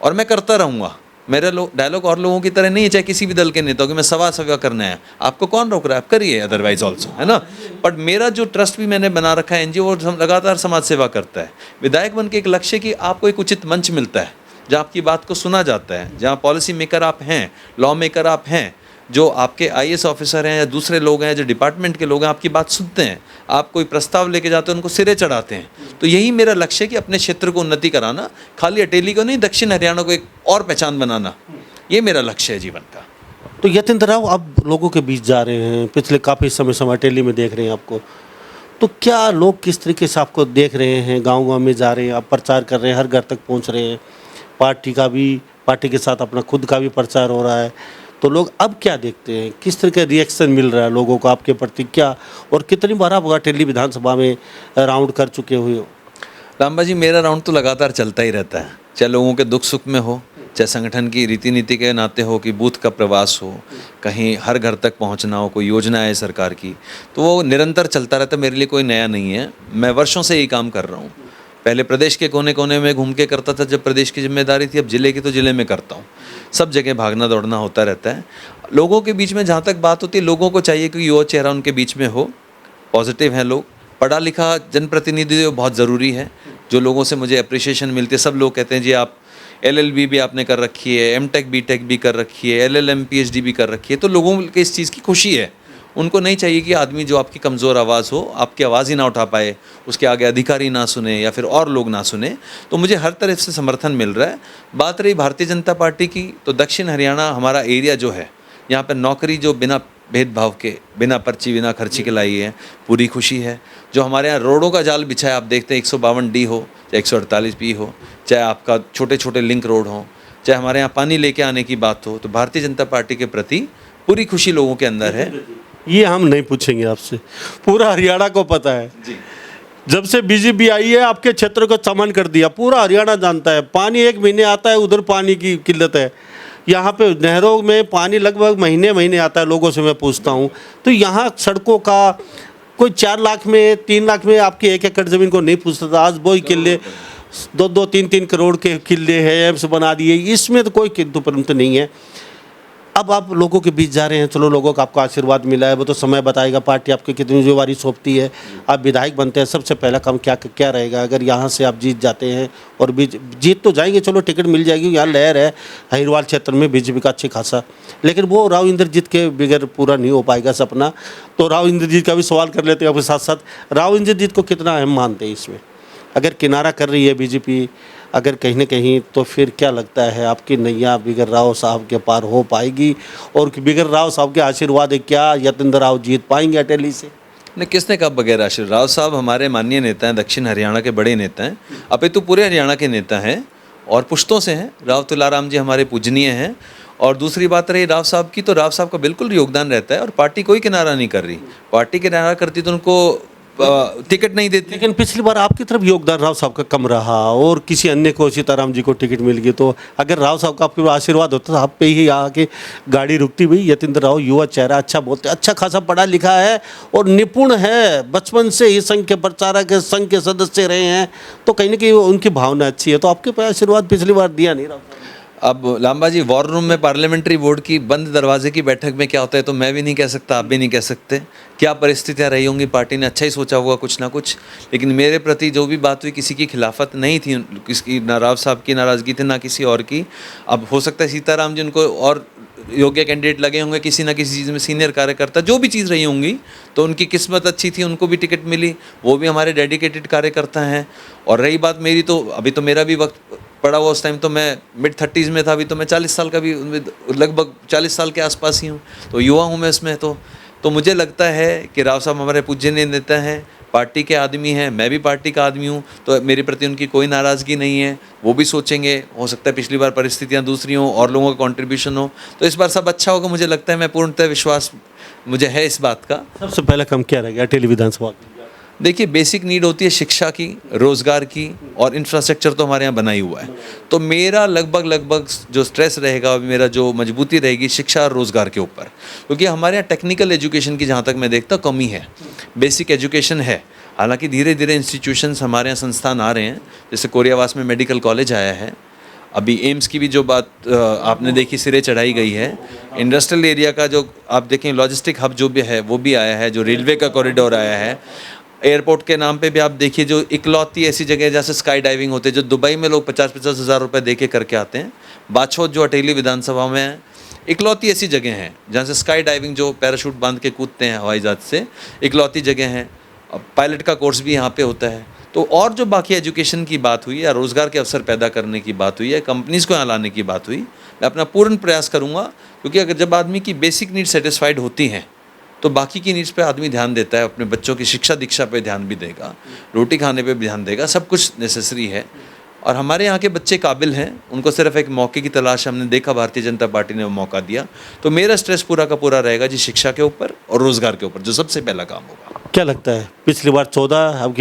और मैं करता रहूँगा। मेरा डायलॉग और लोगों की तरह नहीं है, चाहे किसी भी दल के नेता कि मैं सेवा करना है, आपको कौन रोक रहा है, आप करिए अदरवाइज ऑल्सो, है ना। बट मेरा जो ट्रस्ट भी मैंने बना रखा है, एनजीओ, वो लगातार समाज सेवा करता है। विधायक बन के एक लक्ष्य कि आपको एक उचित मंच मिलता है जहाँ आपकी बात को सुना जाता है, जहाँ पॉलिसी मेकर आप हैं, लॉ मेकर आप हैं, जो आपके आईएएस ऑफिसर हैं या दूसरे लोग हैं, जो डिपार्टमेंट के लोग हैं, आपकी बात सुनते हैं, आप कोई प्रस्ताव लेके जाते हैं, उनको सिरे चढ़ाते हैं। तो यही मेरा लक्ष्य है कि अपने क्षेत्र को उन्नति कराना, खाली अटेली को नहीं, दक्षिण हरियाणा को एक और पहचान बनाना, ये मेरा लक्ष्य है जीवन का। तो यतीन्द्र राव अब लोगों के बीच जा रहे हैं, पिछले काफ़ी समय अटेली में देख रहे हैं आपको, तो क्या लोग किस तरीके से आपको देख रहे हैं? गाँव गाँव में जा रहे हैं, आप प्रचार कर रहे हैं, हर घर तक पहुँच रहे हैं, पार्टी का भी पार्टी के साथ अपना खुद का भी प्रचार हो रहा है, तो लोग अब क्या देखते हैं, किस तरह का रिएक्शन मिल रहा है लोगों को आपके प्रति, क्या और कितनी बार आप अटेली विधानसभा में राउंड कर चुके हुए हो? रामबा जी, मेरा राउंड तो लगातार चलता ही रहता है, चाहे लोगों के दुख सुख में हो, चाहे संगठन की रीति नीति के नाते हो, कि बूथ का प्रवास हो, कहीं हर घर तक पहुंचना हो, कोई योजना है सरकार की, तो वो निरंतर चलता रहता है। मेरे लिए कोई नया नहीं है, मैं वर्षों से यही काम कर रहा हूँ। पहले प्रदेश के कोने कोने में घूम के करता था जब प्रदेश की जिम्मेदारी थी, अब जिले की तो जिले में करता हूँ। सब जगह भागना दौड़ना होता रहता है। लोगों के बीच में जहाँ तक बात होती है, लोगों को चाहिए कि युवा चेहरा उनके बीच में हो, पॉजिटिव हैं लोग, पढ़ा लिखा जनप्रतिनिधि बहुत ज़रूरी है। जो लोगों से मुझे अप्रिसिएशन मिलती है, सब लोग कहते हैं जी आप LLB भी आपने कर रखी है, M.Tech B.Tech भी कर रखी है, LLM PhD भी कर रखी है, तो लोगों को इस चीज़ की खुशी है। उनको नहीं चाहिए कि आदमी जो आपकी कमज़ोर आवाज़ हो, आपकी आवाज़ ही ना उठा पाए, उसके आगे अधिकारी ना सुने या फिर और लोग ना सुने। तो मुझे हर तरफ से समर्थन मिल रहा है। बात रही भारतीय जनता पार्टी की, तो दक्षिण हरियाणा हमारा एरिया जो है, यहाँ पर नौकरी जो बिना भेदभाव के, बिना पर्ची बिना खर्ची के लाई है, पूरी खुशी है। जो हमारे यहाँ रोडों का जाल बिछा है, आप देखते हैं 152D हो, चाहे 148B हो, चाहे आपका छोटे छोटे लिंक रोड हो, चाहे हमारे यहाँ पानी लेके आने की बात हो, तो भारतीय जनता पार्टी के प्रति पूरी खुशी लोगों के अंदर है। ये हम नहीं पूछेंगे आपसे, पूरा हरियाणा को पता है जी। जब से बीजेपी आई है आपके क्षेत्र को चमन कर दिया, पूरा हरियाणा जानता है। पानी 1 महीने आता है, उधर पानी की किल्लत है। यहाँ पे नहरों में पानी लगभग महीने महीने आता है, लोगों से मैं पूछता हूँ। तो यहाँ सड़कों का कोई 4 लाख में 3 लाख में आपकी 1 एकड़ ज़मीन को नहीं पूछता था। आज वही किले 2-2, 3-3 करोड़ के किले हैं, एम्स बना दिए, इसमें तो कोई किंतु परंतु नहीं है। अब आप लोगों के बीच जा रहे हैं, चलो लोगों का आपको आशीर्वाद मिला है, वो तो समय बताएगा पार्टी आपकी कितनी जिम्मेवारी सौंपती है। आप विधायक बनते हैं, सबसे पहला काम क्या रहेगा? अगर यहाँ से आप जीत जाते हैं, और जीत तो जाएंगे, चलो टिकट मिल जाएगी, यहाँ लहर है हरिद्वार क्षेत्र में बीजेपी का अच्छी खासा, लेकिन वो राव इंद्रजीत के बगैर पूरा नहीं हो पाएगा सपना। तो राव इंद्रजीत का भी सवाल कर लेते हैं आपके साथ साथ। राव इंद्रजीत को कितना अहम मानते हैं इसमें? अगर किनारा कर रही है बीजेपी अगर कहीं ना कहीं, तो फिर क्या लगता है आपकी नैया बिगर राव साहब के पार हो पाएगी? और बिगर राव साहब के आशीर्वाद है, क्या यतेंद्र राव जीत पाएंगे अटेली से? नहीं, किसने कहा बगैर आशीर्वाद? राव साहब हमारे माननीय नेता हैं, दक्षिण हरियाणा के बड़े नेता हैं, अपितु पूरे हरियाणा के नेता हैं और पुश्तों से हैं। राव तुलाराम जी हमारे पूजनीय हैं। और दूसरी बात रही राव साहब की, तो राव साहब का बिल्कुल योगदान रहता है और पार्टी कोई किनारा नहीं कर रही। पार्टी किनारा करती तो उनको टिकट नहीं देती। लेकिन पिछली बार आपकी तरफ योगदान राव साहब का कम रहा और किसी अन्य को, सीताराम जी को टिकट मिल गई। तो अगर राव साहब का आपके आशीर्वाद होता तो आप पे ही आके गाड़ी रुकती हुई। यतेंद्र राव युवा चेहरा, अच्छा बोलते, अच्छा खासा पढ़ा लिखा है और निपुण है, बचपन से ही संघ के प्रचारक, संघ के सदस्य रहे हैं, तो कहीं ना कहीं उनकी भावना अच्छी है। तो आपके पास आशीर्वाद पिछली बार दिया नहीं राव साहब? अब लांबा जी, वॉर रूम में पार्लियामेंट्री बोर्ड की बंद दरवाजे की बैठक में क्या होता है तो मैं भी नहीं कह सकता, आप भी नहीं कह सकते। क्या परिस्थितियां रही होंगी, पार्टी ने अच्छा ही सोचा होगा कुछ ना कुछ, लेकिन मेरे प्रति जो भी बात हुई किसी की खिलाफत नहीं थी, किसकी, ना राव साहब की नाराज़गी थी ना किसी और की। अब हो सकता है सीताराम जी उनको और योग्य कैंडिडेट लगे होंगे, किसी ना किसी चीज़ में सीनियर कार्यकर्ता, जो भी चीज़ रही होंगी, तो उनकी किस्मत अच्छी थी, उनको भी टिकट मिली, वो भी हमारे डेडिकेटेड कार्यकर्ता हैं। और रही बात मेरी, तो अभी तो मेरा भी वक्त पड़ा हुआ, उस टाइम तो मैं मिड-30s में था, अभी तो मैं 40 साल का भी, लगभग 40 साल के आसपास ही हूँ, तो युवा हूँ मैं इसमें। तो मुझे लगता है कि राव साहब हमारे पूज्यनीय नेता हैं, पार्टी के आदमी हैं, मैं भी पार्टी का आदमी हूँ, तो मेरे प्रति उनकी कोई नाराज़गी नहीं है। वो भी सोचेंगे, हो सकता है पिछली बार परिस्थितियाँ दूसरी हों और लोगों का कंट्रीब्यूशन हो, तो इस बार सब अच्छा होगा मुझे लगता है। मैं पूर्णतः विश्वास मुझे है इस बात का। सबसे पहला काम क्या रहेगा अटेली विधानसभा? देखिए, बेसिक नीड होती है शिक्षा की, रोज़गार की, और इंफ्रास्ट्रक्चर तो हमारे यहाँ बना ही हुआ है। तो मेरा लगभग जो स्ट्रेस रहेगा, मेरा जो मजबूती रहेगी शिक्षा और रोज़गार के ऊपर, क्योंकि हमारे यहाँ टेक्निकल एजुकेशन की जहाँ तक मैं देखता हूँ कमी है। बेसिक एजुकेशन है, हालांकि धीरे धीरे इंस्टीट्यूशंस हमारे यहाँ संस्थान आ रहे हैं, जैसे कोरियावास में मेडिकल कॉलेज आया है, अभी एम्स की भी जो बात आपने देखी सिरे चढ़ाई गई है। इंडस्ट्रियल एरिया का जो आप देखें लॉजिस्टिक हब जो भी है वो भी आया है, जो रेलवे का कॉरिडोर आया है। एयरपोर्ट के नाम पे भी आप देखिए, जो इकलौती ऐसी जगह है जैसे स्काई डाइविंग होते हैं, जो दुबई में लोग 50-50 हज़ार रुपये दे के करके आते हैं, बाछौद जो अटेली विधानसभा में है, इकलौती ऐसी जगह हैं जहाँ से स्काई डाइविंग, जो पैराशूट बांध के कूदते हैं हवाई जहाज से, इकलौती जगह हैं। पायलट का कोर्स भी यहाँ पे होता है। तो और जो बाकी एजुकेशन की बात हुई या रोज़गार के अवसर पैदा करने की बात हुई या कंपनीज़ को यहाँ लाने की बात हुई, मैं अपना पूर्ण प्रयास करूँगा, क्योंकि अगर जब आदमी की बेसिक नीड सेटिस्फाइड होती हैं तो बाकी की नीड्स पे आदमी ध्यान देता है, अपने बच्चों की शिक्षा दीक्षा पे ध्यान भी देगा, रोटी खाने पे भी ध्यान देगा, सब कुछ नेसेसरी है। और हमारे यहाँ के बच्चे काबिल हैं, उनको सिर्फ एक मौके की तलाश है। हमने देखा भारतीय जनता पार्टी ने वो मौका दिया, तो मेरा स्ट्रेस पूरा का पूरा रहेगा जी शिक्षा के ऊपर और रोज़गार के ऊपर, जो सबसे पहला काम होगा। क्या लगता है पिछली बार 14, अब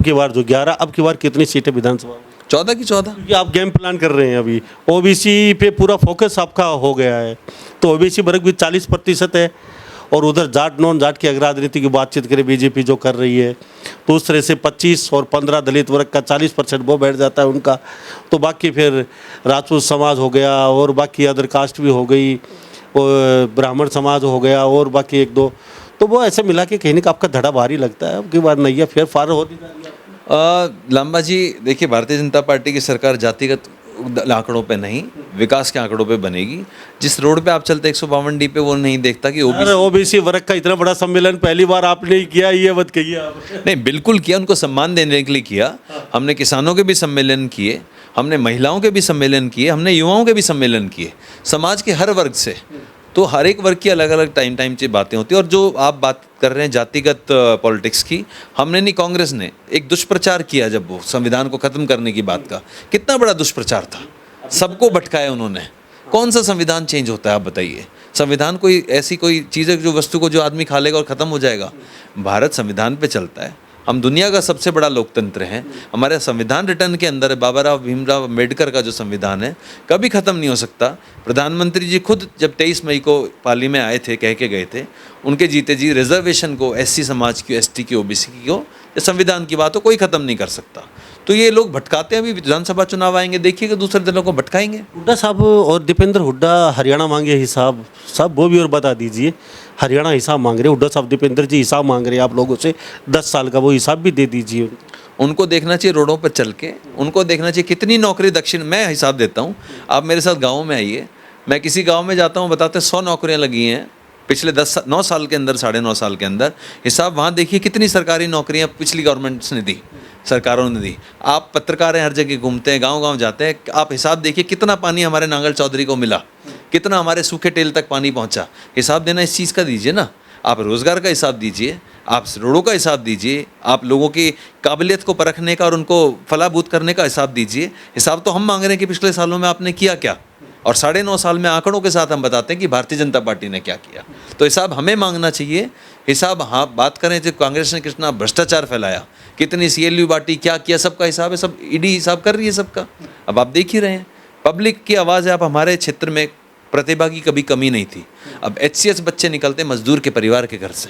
की बार जो 11, अब की बार कितनी सीटें विधानसभा में? 14 की 14। क्योंकि आप गेम प्लान कर रहे हैं अभी, ओबीसी पे पूरा फोकस आपका हो गया है, तो ओबीसी वर्ग भी 40% है, और उधर जाट नॉन जाट की अगर राजनीति की बातचीत करें बीजेपी जो कर रही है, तो उस तरह से 25 और 15 दलित वर्ग का 40% वो बैठ जाता है उनका, तो बाकी फिर राजपूत समाज हो गया और बाकी अदर कास्ट भी हो गई, और ब्राह्मण समाज हो गया और बाकी एक दो, तो वो ऐसे मिला के कहीं ना आपका धड़ा भारी लगता है। अब की बार नैया फिर फार होती जा रही है। लांबा जी देखिए, भारतीय जनता पार्टी की सरकार जातिगत आंकड़ों पे नहीं, विकास के आंकड़ों पे बनेगी। जिस रोड पे आप चलते 152D पे, वो नहीं देखता कि ओबीसी वर्ग का इतना बड़ा सम्मेलन पहली बार आपने ही किया, ये मत कहिए आप। नहीं, बिल्कुल किया, उनको सम्मान देने के लिए किया। हमने किसानों के भी सम्मेलन किए, हमने महिलाओं के भी सम्मेलन किए, हमने युवाओं के भी सम्मेलन किए, समाज के हर वर्ग से। तो हर एक वर्ग की अलग अलग टाइम से बातें होती हैं। और जो आप बात कर रहे हैं जातिगत पॉलिटिक्स की, हमने नहीं, कांग्रेस ने एक दुष्प्रचार किया जब वो संविधान को ख़त्म करने की बात का। कितना बड़ा दुष्प्रचार था, सबको भटकाया उन्होंने। कौन सा संविधान चेंज होता है आप बताइए? संविधान कोई ऐसी कोई चीज़ है जो वस्तु को जो आदमी खा लेगा और ख़त्म हो जाएगा? भारत संविधान पे चलता है, हम दुनिया का सबसे बड़ा लोकतंत्र हैं। हमारे संविधान रिटर्न के अंदर है, बाबा राव भीमराव अम्बेडकर का जो संविधान है कभी ख़त्म नहीं हो सकता। प्रधानमंत्री जी खुद जब 23 मई को पाली में आए थे, कह के गए थे, उनके जीते जी रिजर्वेशन को एससी समाज की, एसटी की, ओबीसी की को, संविधान की बात हो कोई ख़त्म नहीं कर सकता। तो ये लोग भटकाते हैं। अभी विधानसभा चुनाव आएंगे, देखिएगा दूसरे दलों को भटकाएंगे। हुड्डा साहब और दीपेंद्र हुड्डा हरियाणा मांगे हिसाब, साहब वो भी और बता दीजिए। हरियाणा हिसाब मांग रहे हुड्डा साहब, दीपेंद्र जी हिसाब मांग रहे हैं आप लोगों से 10 साल का, वो हिसाब भी दे दीजिए। उनको देखना चाहिए रोडों पर चल के, उनको देखना चाहिए कितनी नौकरी दक्षिण। मैं हिसाब देता हूँ, आप मेरे साथ गाँव में आइए, मैं किसी गाँव में जाता हूँ, बताते 100 नौकरियाँ लगी हैं पिछले 9 साल के अंदर, 9.5 साल के अंदर। हिसाब वहाँ देखिए कितनी सरकारी नौकरियाँ पिछली गवर्नमेंट्स ने दी, सरकारों ने दी। आप पत्रकार हैं, हर जगह घूमते हैं, गांव-गांव जाते हैं, आप हिसाब देखिए कितना पानी हमारे नांगल चौधरी को मिला, कितना हमारे सूखे टेल तक पानी पहुंचा। हिसाब देना इस चीज़ का दीजिए ना। आप रोज़गार का हिसाब दीजिए, आप रोडों का हिसाब दीजिए, आप लोगों की काबिलियत को परखने का और उनको फलाबूत करने का हिसाब दीजिए। हिसाब तो हम मांग रहे हैं कि पिछले सालों में आपने किया क्या, और 9.5 साल में आंकड़ों के साथ हम बताते हैं कि भारतीय जनता पार्टी ने क्या किया। तो हिसाब हमें मांगना चाहिए। हिसाब हाँ बात करें तो कांग्रेस ने कितना भ्रष्टाचार फैलाया, कितनी CLU बांटी, क्या किया, सबका हिसाब है, सब ईडी हिसाब कर रही है सबका। अब आप देख ही रहे हैं, पब्लिक की आवाज़ है। आप हमारे क्षेत्र में प्रतिभा की कभी कमी नहीं थी। अब HCS बच्चे निकलते मजदूर के परिवार के घर से।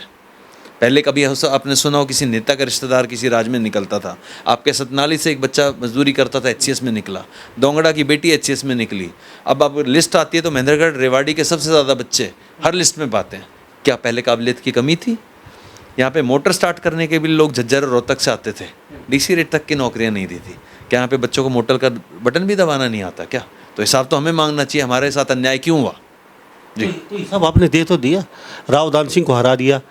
पहले कभी आपने सुना हो किसी नेता का रिश्तेदार किसी राज्य में निकलता था? आपके सतनाली से एक बच्चा मजदूरी करता था, HCS में निकला। दोंगड़ा की बेटी HCS में निकली। अब लिस्ट आती है तो महेंद्रगढ़ रेवाड़ी के सबसे ज़्यादा बच्चे हर लिस्ट में पाते हैं। क्या पहले काबिलियत की कमी थी? यहाँ पे मोटर स्टार्ट करने के भी लोग झज्जर और रोहतक से आते थे, DC रेट तक की नौकरियाँ नहीं दी थी। क्या यहाँ पे बच्चों को मोटर का बटन भी दबाना नहीं आता क्या? तो हिसाब तो हमें मांगना चाहिए, हमारे साथ अन्याय क्यों हुआ जी। तो हिसाब आपने दे तो दिया, राव दान सिंह को हरा दिया।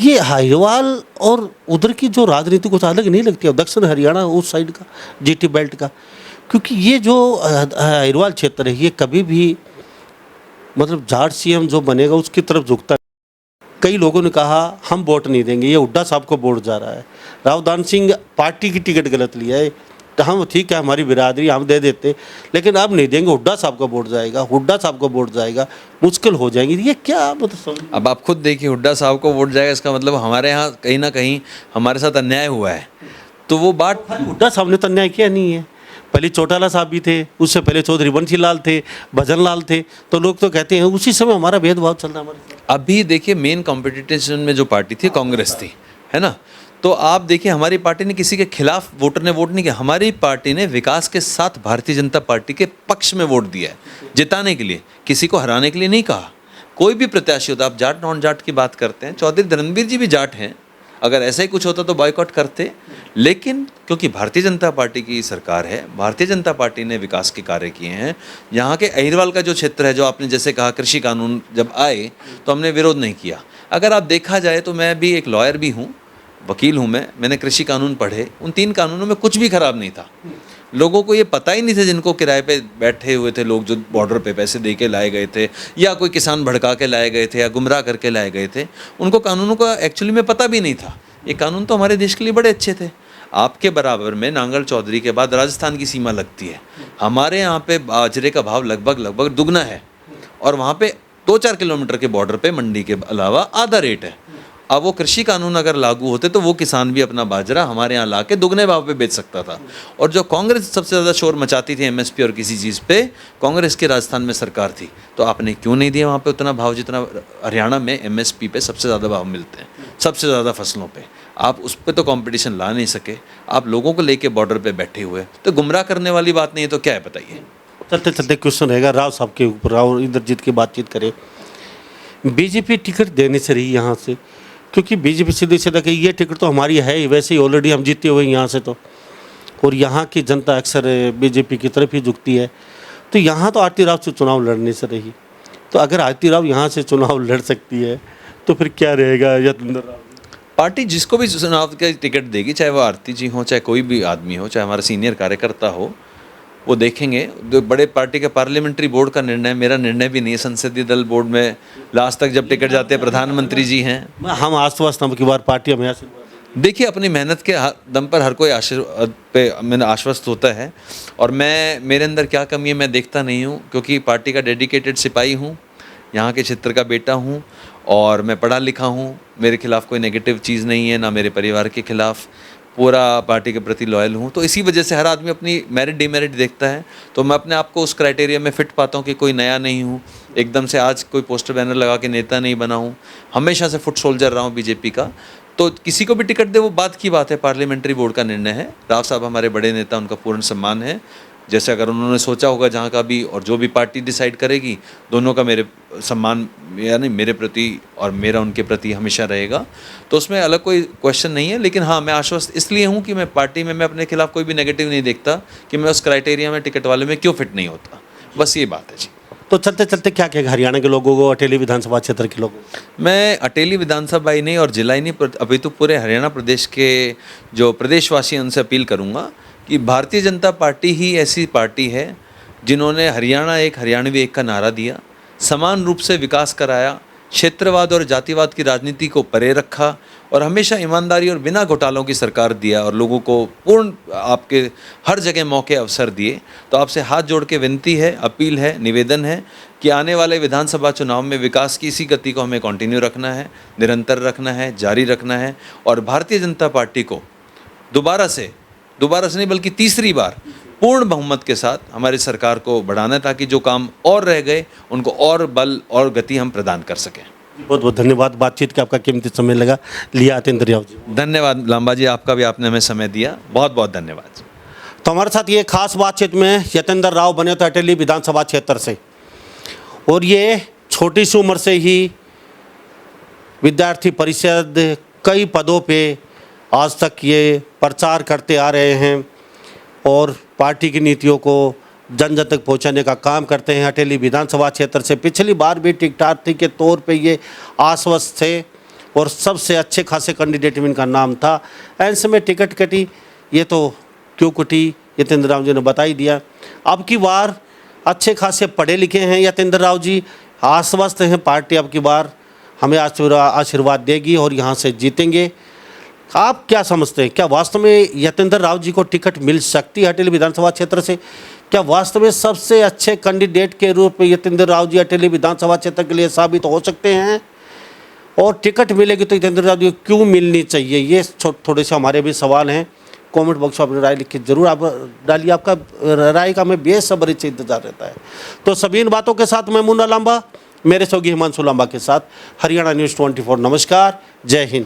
ये हाईरवाल और उधर की जो राजनीति कुछ अलग नहीं लगती है, दक्षिण हरियाणा उस साइड का, GT बेल्ट का? क्योंकि ये जो हाईरवाल क्षेत्र है ये कभी भी मतलब जाट CM जो बनेगा उसकी तरफ झुकता। कई लोगों ने कहा हम वोट नहीं देंगे, ये हुड्डा साहब को वोट जा रहा है। राव दान सिंह पार्टी की टिकट गलत लिया है, तो हम ठीक है हमारी बिरादरी हम दे देते, लेकिन अब नहीं देंगे, हुड्डा साहब का वोट जाएगा, हुड्डा साहब का वोट जाएगा, मुश्किल हो जाएंगी। ये क्या मतलब? अब आप खुद देखिए, हुड्डा साहब को वोट जाएगा, इसका मतलब हमारे यहाँ कहीं ना कहीं हमारे साथ अन्याय हुआ है। तो वो बात, हुड्डा साहब ने तो अन्याय किया नहीं है। पहले चौटाला साहब भी थे, उससे पहले चौधरी बंसी लाल थे, भजन लाल थे, तो लोग तो कहते हैं उसी समय हमारा भेदभाव चल रहा है हमारे साथ। अभी देखिए मेन कॉम्पिटिशन में जो पार्टी थी कांग्रेस थी, है ना? तो आप देखिए हमारी पार्टी ने किसी के खिलाफ वोटर ने वोट नहीं किया, हमारी पार्टी ने विकास के साथ भारतीय जनता पार्टी के पक्ष में वोट दिया है, जिताने के लिए, किसी को हराने के लिए नहीं कहा। कोई भी प्रत्याशी होता, आप जाट नॉन जाट की बात करते हैं, चौधरी धर्मवीर जी भी जाट हैं, अगर ऐसा ही कुछ होता तो बॉयकॉट करते। लेकिन क्योंकि भारतीय जनता पार्टी की सरकार है, भारतीय जनता पार्टी ने विकास के कार्य किए हैं। यहाँ के अहिरवाल का जो क्षेत्र है, जो आपने जैसे कहा कृषि कानून जब आए तो हमने विरोध नहीं किया। अगर आप देखा जाए तो मैं भी एक लॉयर भी हूँ, वकील हूँ, मैंने कृषि कानून पढ़े, उन 3 कानूनों में कुछ भी खराब नहीं था। लोगों को ये पता ही नहीं था, जिनको किराए पे बैठे हुए थे लोग, जो बॉर्डर पे पैसे दे के लाए गए थे, या कोई किसान भड़का के लाए गए थे, या गुमराह करके लाए गए थे, उनको कानूनों का एक्चुअली में पता भी नहीं था। ये कानून तो हमारे देश के लिए बड़े अच्छे थे। आपके बराबर में नांगल चौधरी के बाद राजस्थान की सीमा लगती है। हमारे यहाँ पे बाजरे का भाव लगभग दुगना है और वहाँ पे 2-4 किलोमीटर के बॉर्डर पे मंडी के अलावा आधा रेट है। अब वो कृषि कानून अगर लागू होते तो वो किसान भी अपना बाजरा हमारे यहाँ ला के दुगने भाव पे बेच सकता था। और जो कांग्रेस सबसे ज़्यादा शोर मचाती थी एमएसपी और किसी चीज़ पे, कांग्रेस के राजस्थान में सरकार थी, तो आपने क्यों नहीं दिया वहाँ पे उतना भाव जितना हरियाणा में एमएसपी पे सबसे ज़्यादा भाव मिलते हैं, सबसे ज़्यादा फसलों पे। आप उस पर तो कंपटीशन ला नहीं सके, आप लोगों को लेके बॉर्डर पे बैठे हुए, तो गुमराह करने वाली बात नहीं है तो क्या है बताइए। चलते चलते क्वेश्चन रहेगा राव साहब के ऊपर, राव इंद्रजीत की बातचीत करें। बीजेपी टिकट देने से रही यहाँ से, क्योंकि बीजेपी सीधे सीधा कि ये टिकट तो हमारी है ही, वैसे ही ऑलरेडी हम जीते हुए यहाँ से तो, और यहाँ की जनता अक्सर बीजेपी की तरफ ही झुकती है, तो यहाँ तो आरती राव से चुनाव लड़ने से रही। तो अगर आरती राव यहाँ से चुनाव लड़ सकती है तो फिर क्या रहेगा यतेंद्र राव? पार्टी जिसको भी चुनाव का टिकट देगी, चाहे वो आरती जी हो, चाहे कोई भी आदमी हो, चाहे हमारा सीनियर कार्यकर्ता हो, वो देखेंगे। जो बड़े पार्टी के पार्लियामेंट्री बोर्ड का निर्णय, मेरा निर्णय भी नहीं है। संसदीय दल बोर्ड में लास्ट तक जब टिकट जाते हैं प्रधानमंत्री जी हैं। हम आश्वस्त हम की बार पार्टी हमें देखिए, अपनी मेहनत के दम पर हर कोई आशीर्वाद पे मैंने आश्वस्त होता है, और मेरे अंदर क्या कमी है मैं देखता नहीं हूँ, क्योंकि पार्टी का डेडिकेटेड सिपाही हूँ, यहाँ के क्षेत्र का बेटा हूँ, और मैं पढ़ा लिखा हूँ। मेरे खिलाफ़ कोई नेगेटिव चीज़ नहीं है, ना मेरे परिवार के खिलाफ़, पूरा पार्टी के प्रति लॉयल हूँ। तो इसी वजह से हर आदमी अपनी मेरिट डिमेरिट देखता है, तो मैं अपने आप को उस क्राइटेरिया में फिट पाता हूँ कि कोई नया नहीं हूँ, एकदम से आज कोई पोस्टर बैनर लगा के नेता नहीं बना हूँ, हमेशा से फुट सोल्जर रहा हूँ बीजेपी का। तो किसी को भी टिकट दे वो बात की बात है, पार्लियामेंट्री बोर्ड का निर्णय है। राव साहब हमारे बड़े नेता, उनका पूर्ण सम्मान है। जैसे अगर उन्होंने सोचा होगा जहाँ का भी, और जो भी पार्टी डिसाइड करेगी, दोनों का मेरे सम्मान यानी मेरे प्रति और मेरा उनके प्रति हमेशा रहेगा, तो उसमें अलग कोई क्वेश्चन नहीं है। लेकिन हाँ, मैं आश्वस्त इसलिए हूँ कि मैं पार्टी में मैं अपने खिलाफ कोई भी नेगेटिव नहीं देखता कि मैं उस क्राइटेरिया में टिकट वाले में क्यों फिट नहीं होता, बस ये बात है जी। तो चलते चलते क्या कहेगा हरियाणा के लोगों को, अटेली विधानसभा क्षेत्र के लोगों को? मैं अटेली विधानसभा ही नहीं और जिला ही नहीं, अभी तो पूरे हरियाणा प्रदेश के जो प्रदेशवासी उनसे अपील करूँगा कि भारतीय जनता पार्टी ही ऐसी पार्टी है जिन्होंने हरियाणा एक, हरियाणवी एक का नारा दिया, समान रूप से विकास कराया, क्षेत्रवाद और जातिवाद की राजनीति को परे रखा, और हमेशा ईमानदारी और बिना घोटालों की सरकार दिया, और लोगों को पूर्ण आपके हर जगह मौके अवसर दिए। तो आपसे हाथ जोड़ के विनती है, अपील है, निवेदन है कि आने वाले विधानसभा चुनाव में विकास की इसी गति को हमें कंटिन्यू रखना है, निरंतर रखना है, जारी रखना है, और भारतीय जनता पार्टी को दोबारा से नहीं बल्कि तीसरी बार पूर्ण बहुमत के साथ हमारी सरकार को बढ़ाना है, ताकि जो काम और रह गए उनको और बल और गति हम प्रदान कर सकें। बहुत बहुत धन्यवाद, बातचीत का आपका कीमती समय लगा लिया यतेंद्र राव जी। धन्यवाद लांबा जी, आपका भी, आपने हमें समय दिया, बहुत बहुत धन्यवाद। तो हमारे साथ ये खास बातचीत में यतेंद्र राव बने थे अटेली विधानसभा क्षेत्र से, और ये छोटी सी उम्र से ही विद्यार्थी परिषद कई पदों पे आज तक ये प्रचार करते आ रहे हैं और पार्टी की नीतियों को जन जन तक पहुंचाने का काम करते हैं। अटेली विधानसभा क्षेत्र से पिछली बार भी टिक प्रार्थी के तौर पे ये आश्वस्त थे और सबसे अच्छे खासे कैंडिडेट में इनका नाम था। ऐसे में टिकट कटी, ये तो क्यों कटी यतेंद्र राव जी ने बता ही दिया। अब की बार अच्छे खासे पढ़े लिखे हैं यतेंद्र राव जी, आश्वस्त हैं पार्टी अब की बार हमें आशीर्वाद देगी और यहाँ से जीतेंगे। आप क्या समझते हैं, क्या वास्तव में यतेंद्र राव जी को टिकट मिल सकती है अटेली विधानसभा क्षेत्र से? क्या वास्तव में सबसे अच्छे कैंडिडेट के रूप में यतेंद्र राव जी अटेली विधानसभा क्षेत्र के लिए साबित हो सकते हैं? और टिकट मिलेगी तो यतेंद्र राव जी को क्यों मिलनी चाहिए? ये थोड़े से हमारे भी सवाल हैं। कमेंट बॉक्स में अपनी राय लिख के जरूर आप डालिए, आपका राय का हमें बेसब्री से इंतजार रहता है। तो सभी इन बातों के साथ मैं मुन्ना लांबा, मेरे सहयोगी हिमांशु लांबा के साथ हरियाणा न्यूज़ 24, नमस्कार, जय हिंद।